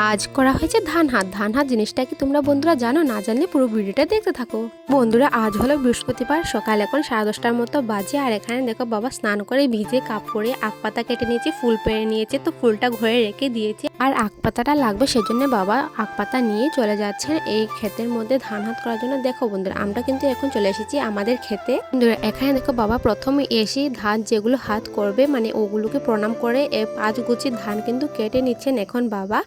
আজ করা হয়েছে ধান হাত। ধান হাত জিনিসটা কি তোমরা বন্ধুরা জানো? না জানলে পুরো ভিডিওটা দেখতে থাকো বন্ধুরা। আজ হলো বৃহস্পতিবার, সকাল এখন 10:30টার মতো বাজে। আর এখানে দেখো বাবা স্নান করে ভিজে কাপড়ে আখ পাতা কেটে নিয়েছে, ফুল পেরে নিয়েছে, তো ফুলটা ঘরে রেখে দিয়েছে। আর আখ পাতাটা লাগবে সেজন্য বাবা আখ পাতা নিয়ে চলে যাচ্ছেন এই ক্ষেতের মধ্যে ধান হাত করার জন্য। দেখো বন্ধুরা, আমরা কিন্তু এখন চলে এসেছি আমাদের ক্ষেতে। বন্ধুরা এখানে দেখো বাবা প্রথমে এসে ধান যেগুলো হাত করবে মানে ওগুলোকে প্রণাম করে 5 গুছি ধান কিন্তু কেটে নিচ্ছেন এখন বাবা।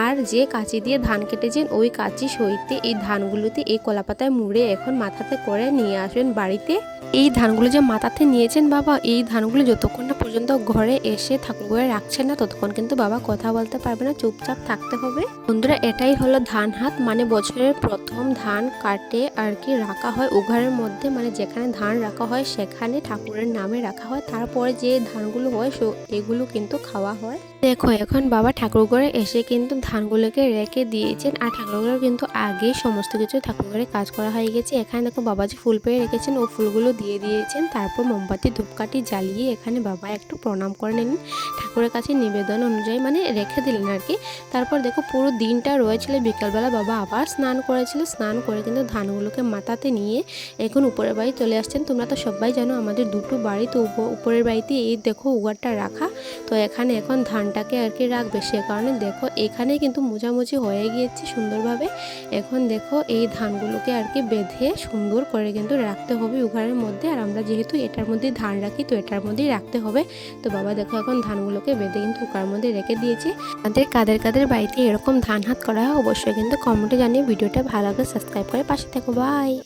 আর যে কাঁচি দিয়ে ধান কেটেছেন ওই কাঁচি সহিতে এই ধানগুলোতে এই কলাপাতায় মুড়ে এখন মাথাতে করে নিয়ে আসবেন বাড়িতে। এই ধানগুলো যে মাথাতে নিয়েছেন বাবা, এই ধানগুলো যতক্ষণ না পর্যন্ত ঘরে এসে ঠাকুর ঘরে রাখছেন না ততক্ষণ কিন্তু বাবা কথা বলতে পারবে না, চুপচাপ থাকতে হবে। বন্ধুরা এটাই হলো ধান হাত, মানে বছরের প্রথম ধান কাটে আর কি রাখা হয় উঘারের মধ্যে, মানে যেখানে ধান রাখা হয় সেখানে ঠাকুরের নামে রাখা হয়। তারপরে যে ধানগুলো হয় এগুলো কিন্তু খাওয়া হয়। দেখো এখন বাবা ঠাকুর ঘরে এসে কিন্তু ধানগুলোকে রেখে দিয়েছেন। আর ঠাকুর ঘরে কিন্তু আগে সমস্ত কিছু ঠাকুর ঘরে কাজ করা হয়ে গেছে। এখানে দেখো বাবা যে ফুল পেয়ে রেখেছেন ও ফুলগুলো দিয়ে দিয়েছেন। তারপর মোমবাতি ধূপকাঠি জ্বালিয়ে এখানে বাবা একটু প্রণাম করে নিলেন ঠাকুরের কাছে নিবেদন অনুযায়ী, মানে রেখে দিলেন আর কি। তারপর দেখো পুরো দিনটা রয়েছিল, বিকালবেলা বাবা আবার স্নান করেছিল। স্নান করে কিন্তু ধানগুলোকে মাথাতে নিয়ে এখন উপরের বাড়ি চলে আসছেন। তোমরা তো সবাই জানো আমাদের দুটো বাড়ি, তো উপরের বাড়িতে এই দেখো উগারটা রাখা, তো এখানে এখন ধানটাকে আর কি রাখবে। সে কারণে দেখো এখানে কিন্তু মোছামুছি হয়ে গিয়েছে সুন্দরভাবে। এখন দেখো এই ধানগুলোকে আর কি বেঁধে সুন্দর করে কিন্তু রাখতে হবে উঘারের মধ্যে। আর আমরা যেহেতু এটার মধ্যে ধান রাখি তো এটার মধ্যেই রাখতে হবে। তো বাবা দেখো এখন ধানগুলোকে বেঁধে কিন্তু উঘার মধ্যে রেখে দিয়েছে। আমাদের কাদের কাদের বাড়িতে এরকম ধান হাত করা হয় অবশ্যই কিন্তু কমেন্টে জানিয়ে। ভিডিওটা ভালো লাগে সাবস্ক্রাইব করে পাশে থেকো। বাই।